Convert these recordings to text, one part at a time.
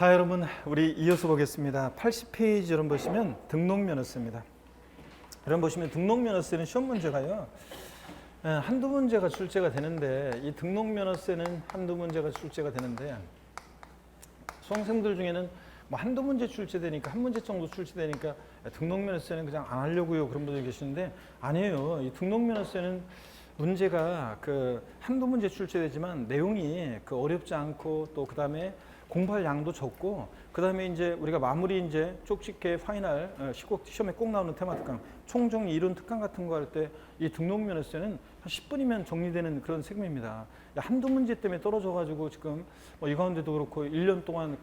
자, 여러분, 우리 이어서 보겠습니다. 80페이지 여러분 보시면 등록면허세입니다. 여러분 보시면 등록면허세는 시험 문제가요, 한두 문제가 출제가 되는데, 이 등록면허세는 한두 문제가 출제가 되는데, 수험생들 중에는 뭐 한두 문제 출제되니까, 한 문제 정도 출제되니까 등록면허세는 그냥 안 하려고요, 그런 분들이 계시는데, 아니에요. 이 등록면허세는 문제가 한두 문제 출제되지만 내용이 어렵지 않고, 또 그 다음에 공부할 양도 적고, 그 다음에 이제 우리가 마무리 이제 쪽집게 파이널 시험에 꼭 나오는 테마 특강, 총정리 이론 특강 같은 거 할 때 이 등록면허세는 한 10분이면 정리되는 그런 세금입니다. 한두 문제 때문에 떨어져가지고 지금 이 가운데도 그렇고 1년 동안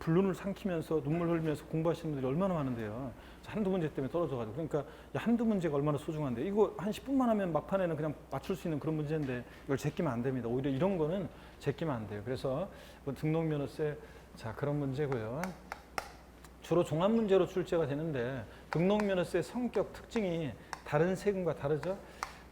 불눈을 삼키면서 눈물 흘리면서 공부하시는 분들이 얼마나 많은데요. 한두 문제 때문에 떨어져가지고. 그러니까 한두 문제가 얼마나 소중한데, 이거 한 10분만 하면 막판에는 그냥 맞출 수 있는 그런 문제인데 이걸 제끼면 안 됩니다. 오히려 이런 거는 제끼면 안 돼요. 그래서 등록면허세, 자, 그런 문제고요. 주로 종합 문제로 출제가 되는데, 등록면허세 성격 특징이 다른 세금과 다르죠.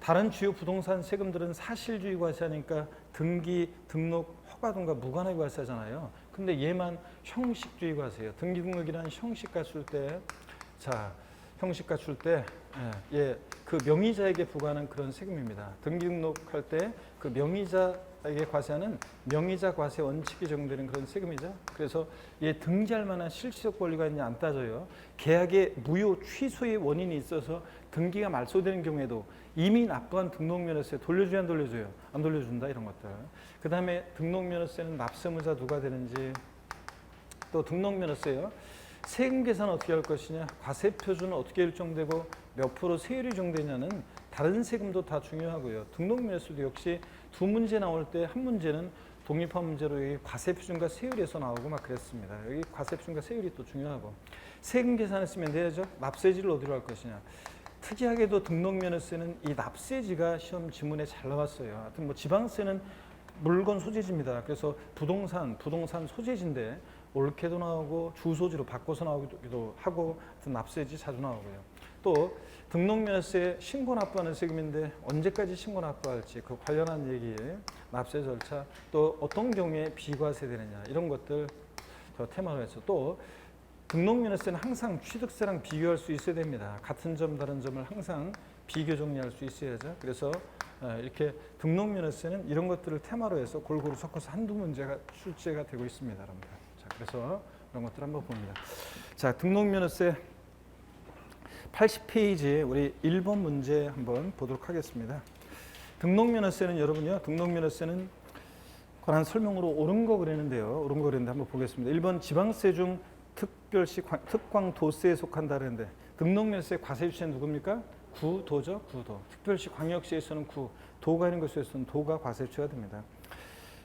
다른 주요 부동산 세금들은 사실주의 과세하니까 등기, 등록, 허가 등과 무관하게 과세하잖아요. 근데 얘만 형식주의 과세예요. 등기, 등록이란 형식 갖출 때, 자, 형식 갖출 때, 명의자에게 부과하는 그런 세금입니다. 등기, 등록할 때 명의자에게 과세하는 명의자 과세 원칙이 적용되는 그런 세금이죠. 그래서 등기할 만한 실질적 권리가 있냐 안 따져요. 계약의 무효 취소의 원인이 있어서 등기가 말소되는 경우에도 이미 납부한 등록면허세 돌려줘야 안 돌려줘요? 안 돌려준다, 이런 것들. 그 다음에 등록면허세는 납세무자 누가 되는지, 또 등록면허세요. 세금 계산 어떻게 할 것이냐, 과세 표준은 어떻게 일정되고 몇 프로 세율이 정되냐는 다른 세금도 다 중요하고요. 등록면허세도 역시 두 문제 나올 때 한 문제는 독립한 문제로 여기 과세 표준과 세율에서 나오고 막 그랬습니다. 여기 과세 표준과 세율이 또 중요하고, 세금 계산했으면 돼야죠. 납세지를 어디로 할 것이냐. 특이하게도 등록면허세는 이 납세지가 시험 지문에 잘 나왔어요. 하여튼 지방세는 물건 소재지입니다. 그래서 부동산 소재지인데 옳게도 나오고 주소지로 바꿔서 나오기도 하고, 하여튼 납세지 자주 나오고요. 또 등록면허세 신고 납부하는 세금인데 언제까지 신고 납부할지 그 관련한 얘기, 납세 절차, 또 어떤 경우에 비과세되느냐, 이런 것들 저 테마로 해서, 또 등록면허세는 항상 취득세랑 비교할 수 있어야 됩니다. 같은 점 다른 점을 항상 비교 정리할 수 있어야죠. 그래서 이렇게 등록면허세는 이런 것들을 테마로 해서 골고루 섞어서 한두 문제가 출제가 되고 있습니다, 여러분들. 자, 그래서 이런 것들 한번 봅니다. 자, 등록면허세 80페이지에 우리 1번 문제 한번 보도록 하겠습니다. 등록면허세는 여러분요, 등록면허세는 관한 설명으로 옳은 거 그랬는데요. 옳은 거 그랬는데 한번 보겠습니다. 1번 지방세 중 특별시 특광도세에 속한다 그랬는데, 등록면허세 과세 주체는 누굽니까? 구도죠, 구도. 특별시 광역시에서는 구, 도가 있는 곳에서는 도가 과세 주체가 됩니다.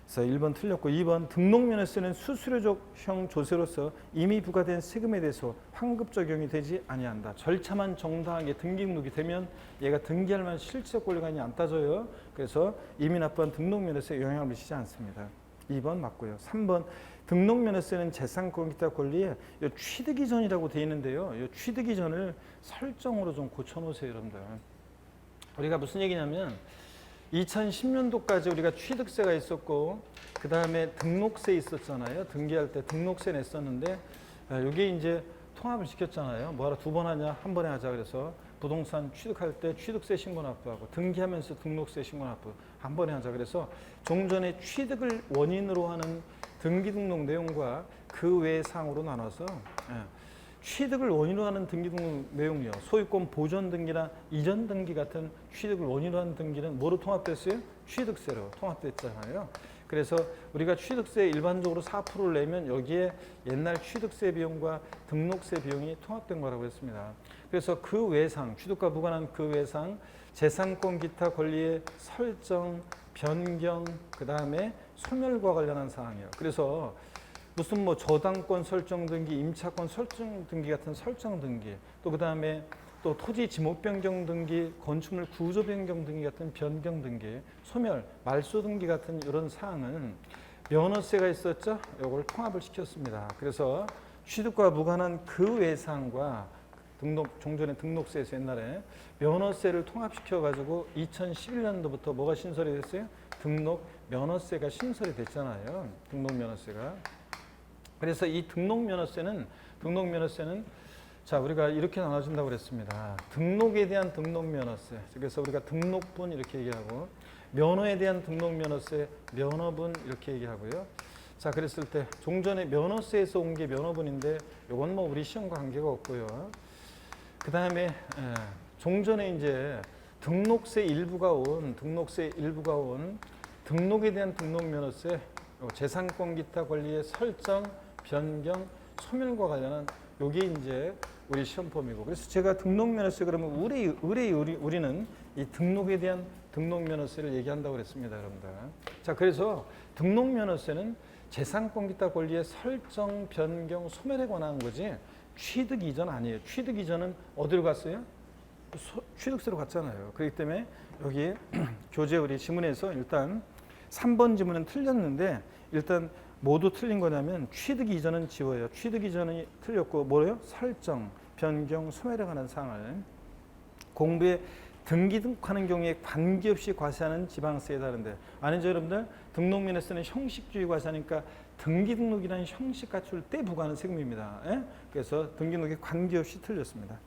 그래서 1번 틀렸고, 2번 등록면허세는 수수료적 조세로서 이미 부과된 세금에 대해서 환급 적용이 되지 아니한다. 절차만 정당하게 등기 등록이 되면 얘가 등기할 만한 실질적 권리가 있냐 안 따져요. 그래서 이미 납부한 등록면허세에 영향을 미치지 않습니다. 2번 맞고요. 3번 등록면허세는 재산권 기타 권리에 취득 이전이라고 되어 있는데요. 이 취득 이전을 설정으로 좀 고쳐놓으세요, 여러분들. 우리가 무슨 얘기냐면 2010년도까지 우리가 취득세가 있었고, 그 다음에 등록세 있었잖아요. 등기할 때 등록세 냈었는데, 이게 이제 통합을 시켰잖아요. 뭐하러 두 번 하냐, 한 번에 하자. 그래서 부동산 취득할 때 취득세 신고 납부하고, 등기하면서 등록세 신고 납부 한 번에 하자. 그래서 종전에 취득을 원인으로 하는 등기 등록 내용과 그 외의 사항으로 나눠서, 취득을 원인으로 하는 등기 등록 내용이요, 소유권 보존 등기나 이전 등기 같은 취득을 원인으로 하는 등기는 뭐로 통합됐어요? 취득세로 통합됐잖아요. 그래서 우리가 취득세 일반적으로 4%를 내면 여기에 옛날 취득세 비용과 등록세 비용이 통합된 거라고 했습니다. 그래서 그 외상, 취득과 무관한 그 외상, 재산권 기타 권리의 설정, 변경, 그 다음에 소멸과 관련한 사항이에요. 그래서 무슨 저당권 설정 등기, 임차권 설정 등기 같은 설정 등기, 또 그 다음에 또 토지 지목 변경 등기, 건축물 구조 변경 등기 같은 변경 등기, 소멸, 말소 등기 같은 이런 사항은 면허세가 있었죠. 이걸 통합을 시켰습니다. 그래서 취득과 무관한 그 외 사항과 종전의 등록세에서 옛날에 면허세를 통합시켜 가지고 2011년도부터 뭐가 신설이 됐어요? 등록 면허세가 신설이 됐잖아요. 등록 면허세가. 그래서 이 등록면허세는 자, 우리가 이렇게 나눠진다고 그랬습니다. 등록에 대한 등록면허세. 그래서 우리가 등록분 이렇게 얘기하고, 면허에 대한 등록면허세, 면허분 이렇게 얘기하고요. 자, 그랬을 때 종전에 면허세에서 온 게 면허분인데 이건 뭐 우리 시험과 관계가 없고요. 그 다음에 종전에 이제 등록세 일부가 온 등록에 대한 등록면허세, 재산권 기타 권리의 설정, 변경, 소멸과 관련한 요게 이제 우리 시험범위고, 그래서 제가 등록면허세 그러면 우리는 이 등록에 대한 등록면허세를 얘기한다고 그랬습니다, 여러분들. 자, 그래서 등록면허세는 재산권 기타 권리의 설정, 변경, 소멸에 관한 거지 취득 이전 아니에요. 취득 이전은 어디로 갔어요? 취득세로 갔잖아요. 그렇기 때문에 여기 교재 우리 지문에서 일단 3번 지문은 틀렸는데 일단 모두 틀린 거냐면 취득 이전은 지워요. 취득 이전이 틀렸고 뭐예요? 설정, 변경, 소멸에 관한 사항을 공부에 등기등록하는 경우에 관계없이 과세하는 지방세에 다른데 아니죠, 여러분들? 등록면허세는 형식주의 과세하니까 등기등록이라는 형식 갖출 때 부과하는 세금입니다. 예? 그래서 등기등록에 관계없이 틀렸습니다.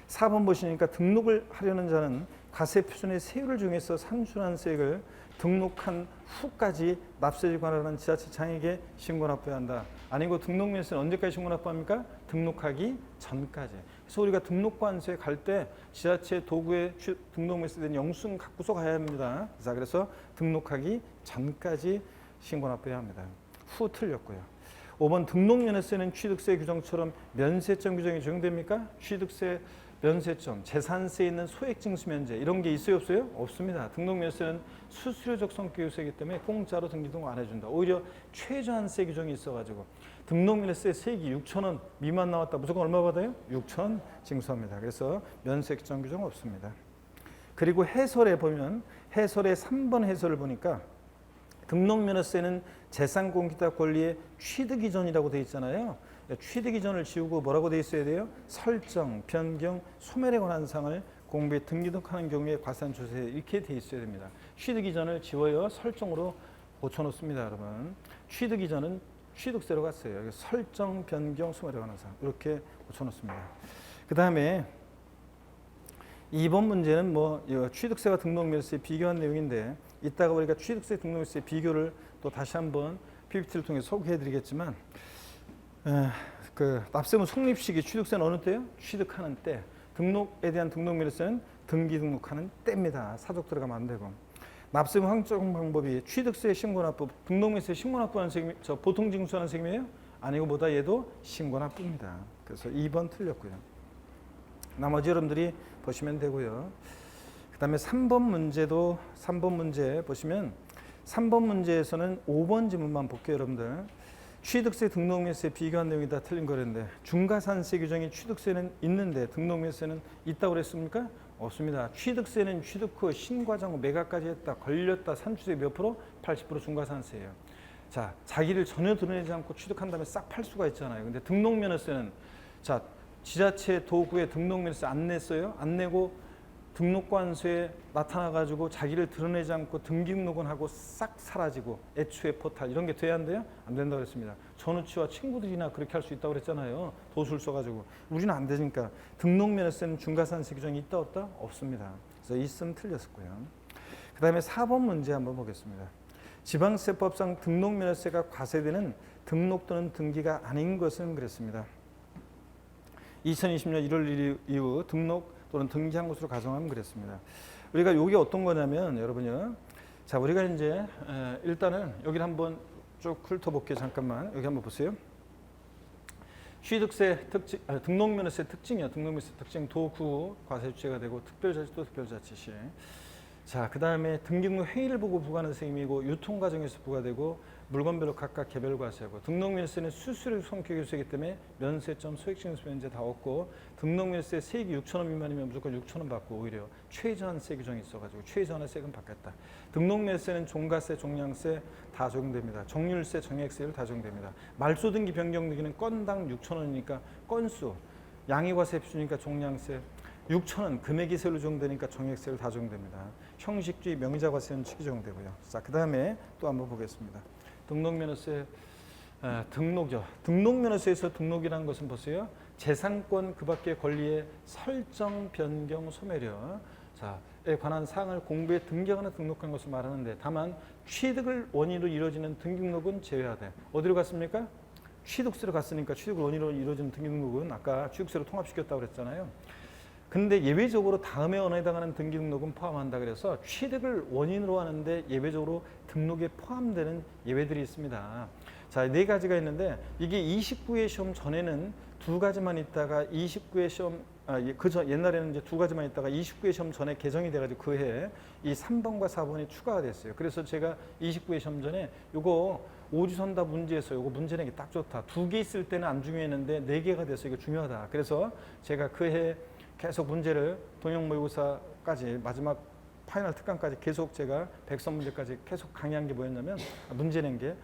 4번 보시니까 등록을 하려는 자는 과세 표준의 세율을 중에서 산출한 세액을 등록한 후까지 납세에 관한 지자체장에게 신고 납부해야 한다. 아니고 등록면허세는 언제까지 신고 납부합니까? 등록하기 전까지. 그래서 우리가 등록관세에 갈 때 지자체 도구에 등록면허세에 대한 영수증 갖고서 가야 합니다. 자, 그래서 등록하기 전까지 신고 납부해야 합니다. 후 틀렸고요. 5번 등록면허세는 취득세 규정처럼 면세점 규정이 적용됩니까? 취득세 면세점, 재산세에 있는 소액징수면제 이런 게 있어요, 없어요? 없습니다. 등록면허세는 수수료적 성격이기 때문에 공짜로 등기등록 안 해준다. 오히려 최저한세 규정이 있어가지고 등록면허세 세액이 6,000원 미만 나왔다. 무조건 얼마 받아요? 6,000원 징수합니다. 그래서 면세점 규정 없습니다. 그리고 해설에 보면 해설의 3번 해설을 보니까 등록면허세는 재산권 기타 권리의 취득 이전이라고 되어 있잖아요. 취득 이전을 지우고 뭐라고 되어 있어야 돼요? 설정, 변경, 소멸에 관한 사항을 공부에 등기등록하는 경우에 과세한 조세 이렇게 되어 있어야 됩니다. 취득 이전을 지워요. 설정으로 고쳐놓습니다, 여러분. 취득 이전은 취득세로 갔어요. 설정, 변경, 소멸에 관한 사항 이렇게 고쳐놓습니다. 그 다음에 2번 문제는 뭐 취득세와 등록면허세 비교한 내용인데 이따가 우리가 취득세, 등록면허세 비교를 또 다시 한번 PPT를 통해 소개해드리겠지만 그 납세무 성립시기 취득세는 어느 때요? 취득하는 때. 등록에 대한 등록면허세는 등기 등록하는 때입니다. 사족 들어가면 안 되고. 납세무 확정 방법이 취득세 신고납부, 등록면허세 신고납부하는 세금, 저 보통 징수하는 세금이에요? 아니고 뭐다 얘도 신고납부입니다. 그래서 2번 틀렸고요. 나머지 여러분들이 보시면 되고요. 그다음에 3번 문제도 3번 문제 보시면 3번 문제에서는 5번 지문만 볼게요, 여러분들. 취득세, 등록면허세 비교한 내용이 다 틀린 거랬는데 중과산세 규정이 취득세는 있는데 등록면허세는 있다고 그랬습니까? 없습니다. 취득세는 취득 후 신과장 후 매각까지 했다, 걸렸다, 산출세 몇 프로? 80% 중과산세예요. 자, 자기를 전혀 드러내지 않고 취득한 다음에 싹 팔 수가 있잖아요. 근데 등록면허세는 자, 지자체 도구에 등록면허세 안 냈어요? 안 내고 등록관서에 나타나가지고 자기를 드러내지 않고 등기등록은 하고 싹 사라지고 애초에 포탈 이런 게 돼야 한대요? 안 된다고 그랬습니다. 전우치와 친구들이나 그렇게 할 수 있다고 그랬잖아요. 도술 써가지고. 우리는 안 되니까 등록면허세는 중과산세 규정이 있다 없다? 없습니다. 그래서 있으면 틀렸었고요. 그 다음에 4번 문제 한번 보겠습니다. 지방세법상 등록면허세가 과세되는 등록 또는 등기가 아닌 것은 그랬습니다. 2020년 1월 1일 이후 등록 또는 등기한 것으로 가정하면 그랬습니다. 우리가 이게 어떤 거냐면 여러분요. 자, 우리가 이제 일단은 여기를 한번 쭉 훑어볼게요. 잠깐만 여기 한번 보세요. 취득세 특징, 등록면허세 특징이요. 등록면허세 특징 도구 과세 주체가 되고 특별자치도 특별자치시. 자, 그 다음에 등기등록 회의를 보고 부과하는 세금이고 유통 과정에서 부과되고 물건별로 각각 개별 과세하고 등록면허세는 수수료 성격의 세이기 때문에 면세점, 소액징수 면제 다 없고 등록면허세 세액이 6,000원 미만이면 무조건 6,000원 받고 오히려 최저한세 규정이 있어가지고 최저한의 세금 받겠다. 등록면허세는 종가세, 종량세 다 적용됩니다. 정률세, 정액세율 다 적용됩니다. 말소 등기 변경 등기는 건당 6,000원이니까 건수, 양의과세 표준이니까 종량세 6,000원 금액이 세율로 적용되니까 정액세율 다 적용됩니다. 형식주의 명의자과세는 축이 적용되고요. 자, 그 다음에 또 한번 보겠습니다. 등록면허세 등록이요. 등록면허서에서 등록이라는 것은 보세요. 재산권 그 밖의 권리의 설정, 변경, 소멸이요. 에 관한 사항을 공부에 등기하거나 등록한 것을 말하는데 다만 취득을 원인으로 이루어지는 등기등록은 제외하되 어디로 갔습니까? 취득세로 갔으니까 취득을 원인으로 이루어지는 등기등록은 아까 취득세로 통합시켰다고 그랬잖아요. 근데 예외적으로 다음의 언어에 해당하는 등기등록은 포함한다 그래서 취득을 원인으로 하는데 예외적으로 등록에 포함되는 예외들이 있습니다. 자, 네 가지가 있는데 이게 29회 시험 전에는 두 가지만 있다가 29회 시험 옛날에는 이제 두 가지만 있다가 29회 시험 전에 개정이 돼가지고 그 해에 이 3번과 4번이 추가가 됐어요. 그래서 제가 29회 시험 전에 요거 오주선답 문제에서 요거 문제 내기 딱 좋다. 두 개 있을 때는 안 중요했는데 네 개가 돼서 이거 중요하다. 그래서 제가 그 해 계속 문제를 동영 모의고사까지 마지막 파이널 특강까지 계속 제가 백선 문제까지 계속 강의한 게 뭐였냐면 문제 낸 게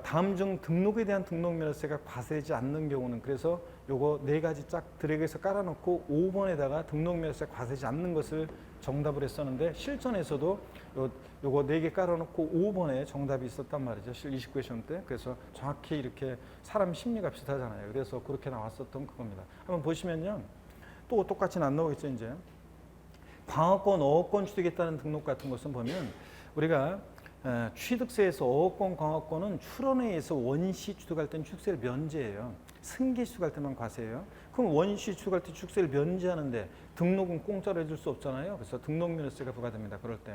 다음 중 등록에 대한 등록면허세가 과세되지 않는 경우는 그래서 요거 네 가지 짝 드래그해서 깔아놓고 5번에다가 등록면허세 과세되지 않는 것을 정답을 했었는데 실전에서도 요거 네 개 깔아놓고 5번에 정답이 있었단 말이죠. 29회 시험 때. 그래서 정확히 이렇게 사람 심리가 비슷하잖아요. 그래서 그렇게 나왔었던 그겁니다. 한번 보시면요. 또 똑같이는 안 나오겠죠, 이제. 광어권, 어업권 취득했다는 등록 같은 것은 보면 우리가 취득세에서 어업권, 광어권은 출원에 의해서 원시 취득할 때는 취득세를 면제해요. 승계 취득할 때만 과세예요. 그럼 원시 취득할 때 취득세를 면제하는데 등록은 공짜로 해줄 수 없잖아요. 그래서 등록면허세가 부과됩니다. 그럴 때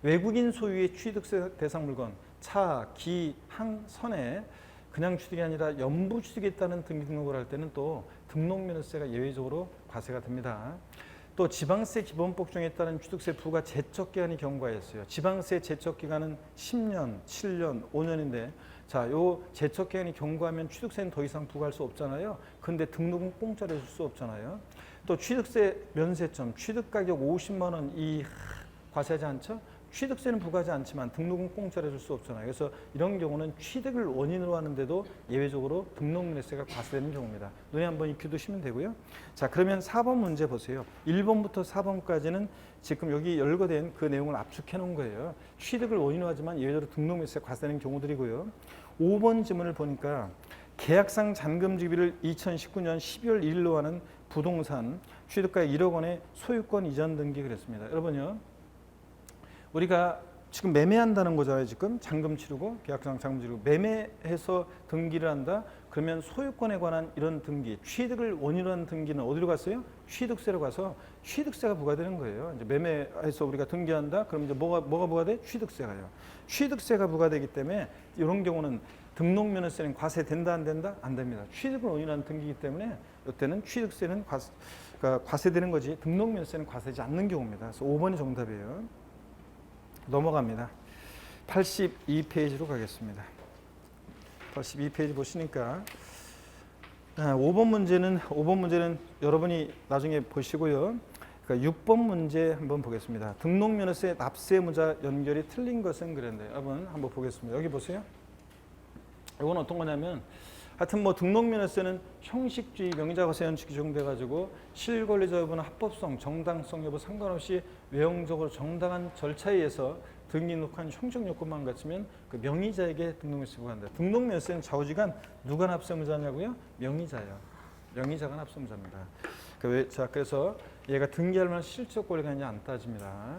외국인 소유의 취득세 대상 물건, 차, 기, 항, 선에 그냥 취득이 아니라 연부 취득했다는 등록을 할 때는 또 등록면허세가 예외적으로 과세가 됩니다. 또 지방세 기본법 중에 따른 취득세 부과 제척기간이 경과했어요. 지방세 제척기간은 10년, 7년, 5년인데 자, 요 제척기간이 경과하면 취득세는 더 이상 부과할 수 없잖아요. 근데 등록은 공짜로 해줄 수 없잖아요. 또 취득세 면세점, 취득가격 50만 원 이 과세하지 않죠? 취득세는 부과하지 않지만 등록은 공짜로 해줄 수 없잖아요. 그래서 이런 경우는 취득을 원인으로 하는데도 예외적으로 등록면허세가 과세되는 경우입니다. 눈에 한번 익혀두시면 되고요. 자, 그러면 4번 문제 보세요. 1번부터 4번까지는 지금 여기 열거된 그 내용을 압축해 놓은 거예요. 취득을 원인으로 하지만 예외적으로 등록면허세가 과세되는 경우들이고요. 5번 지문을 보니까 계약상 잔금지비를 2019년 12월 1일로 하는 부동산 취득가 1억 원의 소유권 이전 등기 그랬습니다. 여러분요. 우리가 지금 매매한다는 거잖아요. 지금 잔금 치르고 계약상 잔금 치르고 매매해서 등기를 한다. 그러면 소유권에 관한 이런 등기, 취득을 원인으로 하는 등기는 어디로 갔어요? 취득세로 가서 취득세가 부과되는 거예요. 이제 매매해서 우리가 등기한다. 그럼 이제 뭐가 부과돼? 취득세가요. 취득세가 부과되기 때문에 이런 경우는 등록면허세는 과세된다 안 된다? 안 됩니다. 취득을 원인으로 하는 등기이기 때문에 이때는 취득세는 과세되는 거지 등록면허세는 과세되지 않는 경우입니다. 그래서 5번이 정답이에요. 넘어갑니다. 82페이지로 가겠습니다. 82페이지 보시니까 5번 문제는 여러분이 나중에 보시고요. 그러니까 6번 문제 한번 보겠습니다. 등록면허세 납세무자 연결이 틀린 것은 그랬는데 여러분 한번 보겠습니다. 여기 보세요. 이건 어떤 거냐면 하여튼 뭐 등록면허세는 형식주의 명의자과세 원칙이 적용돼 가지고 실권리자 여부나 합법성, 정당성 여부 상관없이 외형적으로 정당한 절차에 의해서 등기록한 형식 요건만 갖추면 그 명의자에게 등록면허세 부과한다. 등록면허세는 좌우지간 누가 납세무자냐고요? 명의자요. 명의자가 납세무자입니다. 자, 그래서 얘가 등기할 만한 실적 권리가 있냐 안 따집니다.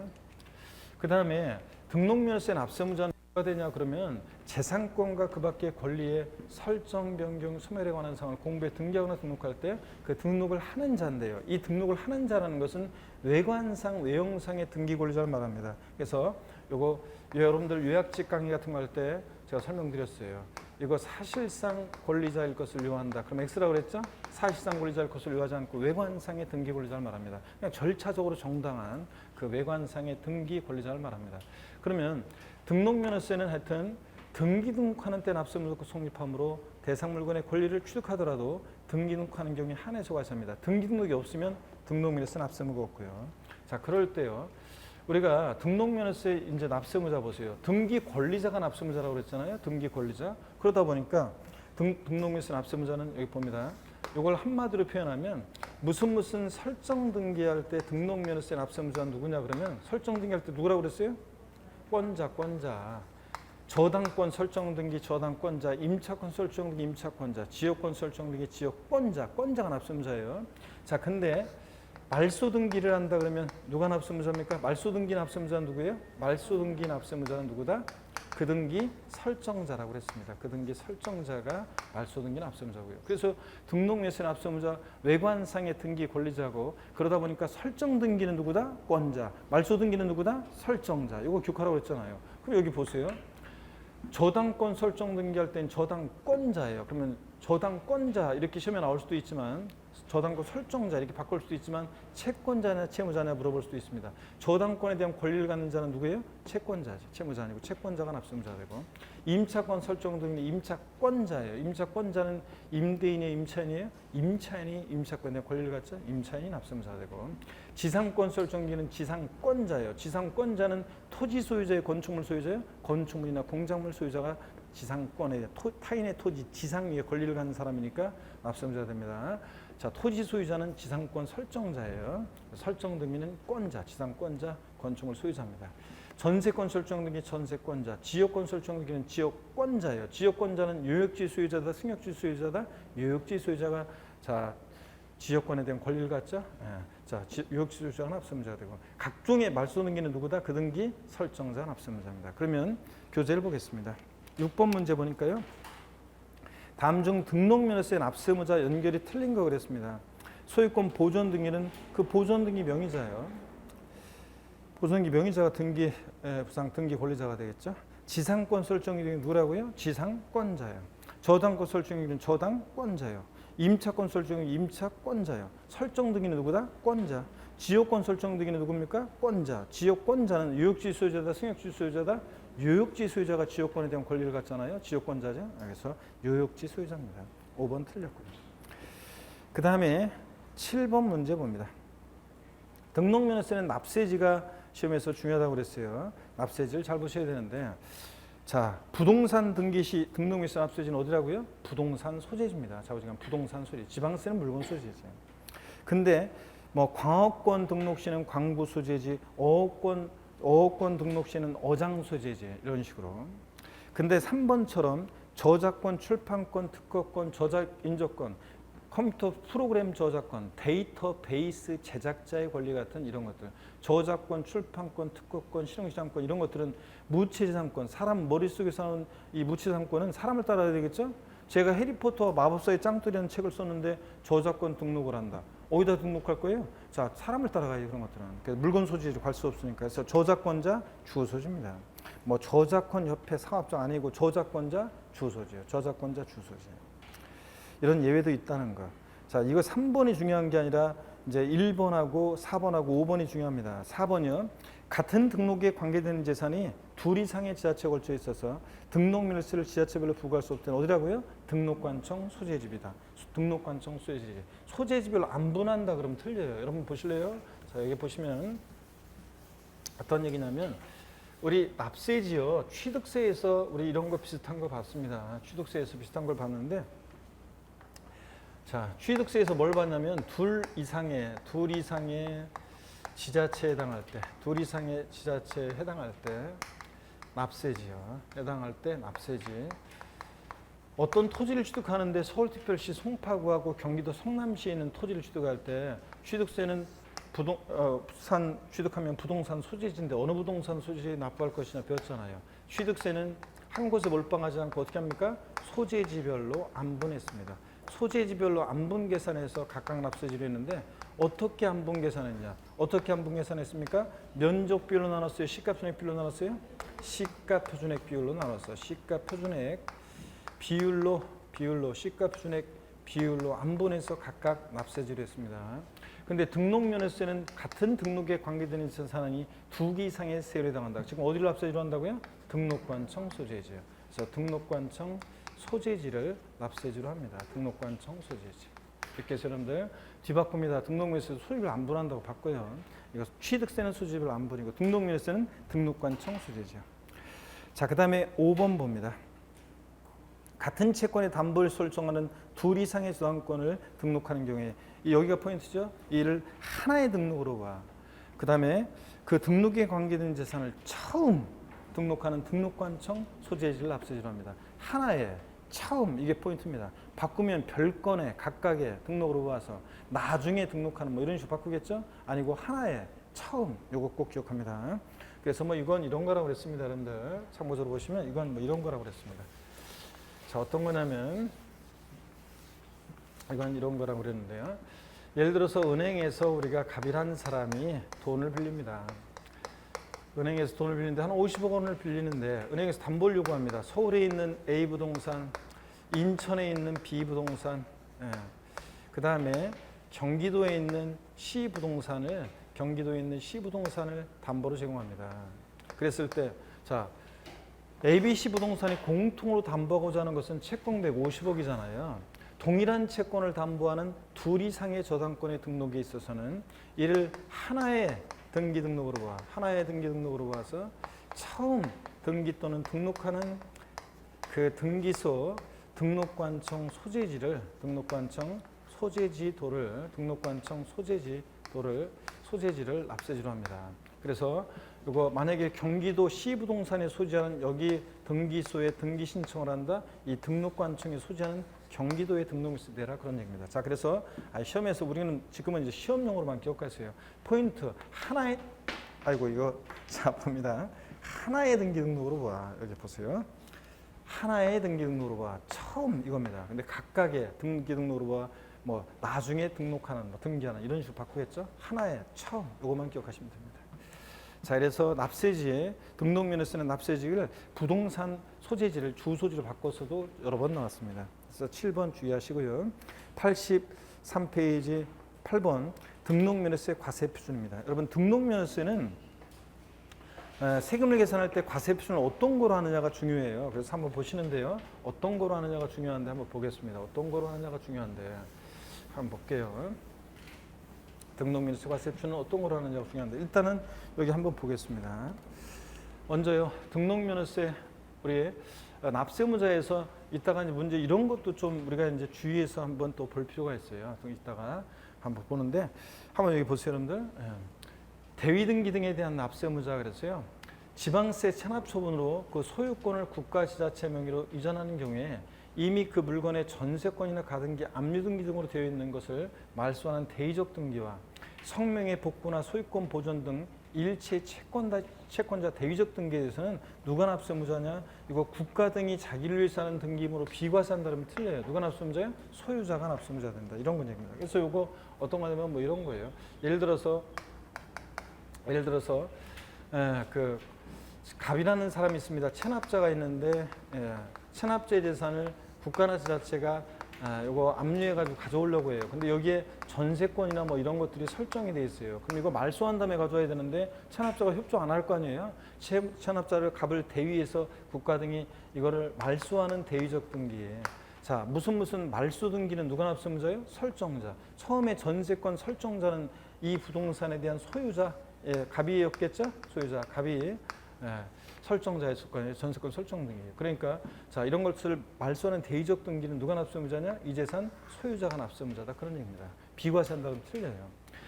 그 다음에 등록면허세 납세무자는 뭐가 되냐 그러면 재산권과 그 밖의 권리의 설정, 변경, 소멸에 관한 사항을 공부에 등기하거나 등록할 때 그 등록을 하는 자인데요. 이 등록을 하는 자라는 것은 외관상, 외형상의 등기 권리자를 말합니다. 그래서 요거 여러분들 요약집 강의 같은 거 할 때 제가 설명드렸어요. 이거 사실상 권리자일 것을 요한다. 그럼 X라고 그랬죠? 사실상 권리자일 것을 요하지 않고 외관상의 등기 권리자를 말합니다. 그냥 절차적으로 정당한 그 외관상의 등기 권리자를 말합니다. 그러면 등록면허세는 하여튼 등기 등록하는 때 납세무조건 성립하므로 대상 물건의 권리를 취득하더라도 등기 등록하는 경우에 한해서 과세합니다. 등기 등록이 없으면 등록면허세 납세무가 없고요. 자, 그럴 때요. 우리가 등록면허세 이제 납세무자 보세요. 등기 권리자가 납세무자라고 그랬잖아요. 등기 권리자. 그러다 보니까 등록면허세 납세무자는 여기 봅니다. 이걸 한마디로 표현하면 무슨 설정 등기할 때 등록면허세 납세무자는 누구냐 그러면 설정 등기할 때 누구라고 그랬어요? 권자. 저당권 설정 등기 저당권자, 임차권 설정 등기 임차권자, 지역권 설정 등기 지역권자, 권자가 납세무자예요. 자, 근데 말소 등기를 한다 그러면 누가 납세무자입니까? 말소 등기 납세무자는 누구예요? 말소 등기 납세무자는 누구다? 그 등기 설정자라고 그랬습니다. 그 등기 설정자가 말소 등기 납세무자고요. 그래서 등록매수 납세무자 외관상의 등기 권리자고, 그러다 보니까 설정 등기는 누구다? 권자. 말소 등기는 누구다? 설정자. 이거 기억하라고 했잖아요. 그럼 여기 보세요. 저당권 설정 등기할 땐 저당권자예요. 그러면 저당권자 이렇게 시험에 나올 수도 있지만, 저당권 설정자 이렇게 바꿀 수도 있지만, 채권자냐 채무자냐 물어볼 수도 있습니다. 저당권에 대한 권리를 갖는 자는 누구예요? 채권자지. 채무자 아니고 채권자가 납세무자 되고, 임차권 설정 등기 임차권자예요. 임차권자는 임대인이에요, 임차인이에요? 임차인이 임차권에 대한 권리를 갖죠. 임차인이 납세무자 되고, 지상권 설정기는 지상권자예요. 지상권자는 토지 소유자의 건축물 소유자예요. 건축물이나 공작물 소유자가 지상권에 타인의 토지 지상 위에 권리를 갖는 사람이니까 납세무자가 됩니다. 자, 토지 소유자는 지상권 설정자예요. 설정 등기는 권자, 지상권자, 건축물 소유자입니다. 전세권 설정 등기 전세권자, 지역권 설정 등기는 지역권자예요. 지역권자는 요역지 소유자다, 승역지 소유자다. 요역지 소유자가 자 지역권에 대한 권리를 갖죠. 자, 요역지 소유자가 납세무자가 되고, 각종의 말소 등기는 누구다? 그 등기 설정자 납세무자입니다. 그러면 교재를 보겠습니다. 6번 문제 보니까요. 다음 중 등록면허세 납세무자 연결이 틀린 거 그랬습니다. 소유권 보존 등기는 그 보존 등기 명의자예요. 보존 등기 명의자가 등기 부상 등기 권리자가 되겠죠. 지상권 설정 등기 누구라고요? 지상권자예요. 저당권 설정 등기는 저당권자예요. 임차권 설정 등기 임차권자예요. 설정 등기는 누구다? 권자. 지역권 설정 등기는 누굽니까? 권자. 지역권자는 요역지 소유자다, 승역지 소유자다. 요역지 소유자가 지역권에 대한 권리를 갖잖아요. 지역권자죠. 그래서 요역지 소유자입니다. 5번 틀렸고요. 그 다음에 7번 문제 봅니다. 등록면허세는 납세지가 시험에서 중요하다고 그랬어요. 납세지를 잘 보셔야 되는데, 자, 부동산 등기 시 등록면허세 납세지는 어디라고요? 부동산 소재지입니다. 자부지간 부동산 소재. 지방세는 물건 소재지. 근데 뭐 광업권 등록시는 광부 소재지, 어업권 등록시는 어장 소재지, 이런 식으로. 근데 3번처럼 저작권, 출판권, 특허권, 저작 인적권, 컴퓨터 프로그램 저작권, 데이터베이스 제작자의 권리 같은 이런 것들, 저작권, 출판권, 특허권, 실용시장권 이런 것들은 무체지상권, 사람 머릿속에 사는 이 무체지상권은 사람을 따라야 되겠죠? 제가 해리포터와 마법사의 짱돌이라는 책을 썼는데 저작권 등록을 한다. 어디다 등록할 거예요? 자, 사람을 따라가요, 그런 것들은. 그래서 물건 소지로 갈 수 없으니까. 그래서 저작권자 주소지입니다. 뭐 저작권 협회 사업장 아니고 저작권자 주소지예요. 저작권자 주소지. 이런 예외도 있다는 거. 자, 이거 3번이 중요한 게 아니라 이제 1번하고 4번하고 5번이 중요합니다. 4번이요. 같은 등록에 관계되는 재산이 둘 이상의 지자체에 걸쳐 있어서 등록면허세를 지자체별로 부과할 수 없다는 어디라고요? 등록관청 소재집이다. 등록관청 소재집. 소재지별로 안 분한다 그러면 틀려요. 여러분 보실래요? 자, 여기 보시면 어떤 얘기냐면, 우리 납세지요. 취득세에서 우리 이런 거 비슷한 거 봤습니다. 취득세에서 비슷한 걸 봤는데, 자, 취득세에서 뭘 봤냐면 둘 이상의 지자체에 해당할 때, 둘 이상의 지자체에 해당할 때 납세지요. 해당할 때 납세지. 어떤 토지를 취득하는데 서울특별시 송파구하고 경기도 성남시에 있는 토지를 취득할 때 취득세는 부동산 취득하면 부동산 소재지인데 어느 부동산 소재지에 납부할 것이냐 배웠잖아요. 취득세는 한 곳에 몰빵하지 않고 어떻게 합니까? 소재지별로 안분했습니다. 소재지별로 안분 계산해서 각각 납세지를 했는데, 어떻게 안분 계산했냐? 어떻게 안분 계산했습니까? 면적 비율로 나눴어요? 시가 표준액 비율로 나눴어요? 시가 표준액 비율로 나눴어요. 시가 표준액 비율로 시가 표준액 비율로 안분해서 각각 납세지를 했습니다. 근데 등록면허세는 같은 등록에 관계되는 재산이 2개 이상의 세율에 해당한다. 지금 어디로 납세지로 한다고요? 등록관청 소재지요. 그래서 등록관청 소재지를 납세지로 합니다. 등록관청 소재지. 이렇게 해서 여러분들 뒤바꿉니다. 등록면허세도 소재지를 안분한다고 바꿔요. 이거 취득세는 소재지별 안분이고 등록면허세는 등록관청 소재지요. 자, 그 다음에 5번 봅니다. 같은 채권의 담보를 설정하는 둘 이상의 저당권을 등록하는 경우에, 여기가 포인트죠. 이를 하나의 등록으로 봐. 그 다음에 그 등록에 관계된 재산을 처음 등록하는 등록관청 소재지를 납세지로 합니다. 하나에 처음 이게 포인트입니다. 바꾸면 별건에 각각의 등록으로 와서 나중에 등록하는 뭐 이런 식으로 바꾸겠죠? 아니고 하나에 처음 요거 꼭 기억합니다. 그래서 뭐 이건 이런 거라고 그랬습니다. 여러분들 참고적으로 보시면 이건 뭐 이런 거라고 그랬습니다. 자, 어떤 거냐면 이건 이런 거라고 그랬는데요. 예를 들어서 은행에서 우리가 갑이라는 사람이 돈을 빌립니다. 은행에서 돈을 빌리는데 한 50억 원을 빌리는데 은행에서 담보를 요구합니다. 서울에 있는 A 부동산, 인천에 있는 B 부동산, 그 다음에 경기도에 있는 C 부동산을 담보로 제공합니다. 그랬을 때, 자, ABC 부동산이 공통으로 담보하고자 하는 것은 채권 150억이잖아요. 동일한 채권을 담보하는 둘 이상의 저당권의 등록에 있어서는 이를 하나의 등기 등록으로 봐서 처음 등기 또는 등록하는 그 등기소 등록관청 소재지도를 납세지로 합니다. 그래서 이거 만약에 경기도 C 부동산에 소지하는 여기 등기소에 등기 신청을 한다. 이 등록관청에 소지하는 경기도에 등록을 내라 그런 얘기입니다. 자, 그래서 시험에서 우리는 지금은 이제 시험용으로만 기억하세요. 포인트 하나의 자 봅니다. 하나의 등기 등록으로 봐. 여기 보세요. 하나의 등기 등록으로 봐. 처음 이겁니다. 근데 각각의 등기 등록으로 봐. 뭐 나중에 등록하는 뭐 등기하는 이런 식으로 바꾸겠죠. 하나의 처음 이것만 기억하시면 됩니다. 자, 그래서 납세지에 등록면에 쓰는 납세지를 부동산 소재지를 주소지로 바꿔서도 여러 번 나왔습니다. 그래서 7번 주의하시고요. 83페이지 8번 등록면허세 과세표준입니다. 여러분 등록면허세는 세금을 계산할 때 과세표준을 어떤 거로 하느냐가 중요해요. 그래서 한번 보시는데요. 어떤 거로 하느냐가 중요한데 한번 보겠습니다. 어떤 거로 하느냐가 중요한데 한번 볼게요. 등록면허세 과세표준은 어떤 거로 하느냐가 중요한데 일단은 여기 한번 보겠습니다. 먼저요. 등록면허세 우리 납세무자에서 이따가 이제 문제 이런 것도 좀 우리가 이제 주의해서 한번 또 볼 필요가 있어요. 이따가 한번 보는데 한번 여기 보세요, 여러분들. 대위등기 등에 대한 납세무자 그랬어요. 지방세 체납 처분으로 그 소유권을 국가지자체 명의로 이전하는 경우에 이미 그 물건의 전세권이나 가등기, 압류등기 등으로 되어 있는 것을 말소하는 대의적 등기와 성명의 복구나 소유권 보존 등 일체 채권자 대위적 등기에 대해서는 누가 납세무자냐? 이거 국가 등이 자기를 위해서 하는 등기물로 비과세한다 그러면 틀려요. 누가 납세무자예요? 소유자가 납세무자 된다. 이런 건 얘기입니다. 그래서 이거 어떤 거냐면 뭐 이런 거예요. 예를 들어서 그 갑이라는 사람이 있습니다. 체납자가 있는데 체납자의 재산을 국가나 지자체가 이거 압류해가지고 가져오려고 해요. 근데 여기에 전세권이나 뭐 이런 것들이 설정이 돼 있어요. 그럼 이거 말소한 다음에 가져와야 되는데 체납자가 협조 안 할 거 아니에요. 체납자를 갑을 대위해서 국가 등이 이거를 말소하는 대위적 등기에 자 무슨 말소 등기는 누가 납세무자예요? 설정자. 처음에 전세권 설정자는 이 부동산에 대한 소유자 갑이었겠죠? 소유자 갑이 설정자였을 거예요. 전세권 설정 등기. 그러니까 자 이런 것을 말소하는 대의적 등기는 누가 납세무자냐? 이 재산 소유자가 납세무자다. 그런 얘기입니다. 비과세한다고 틀려요.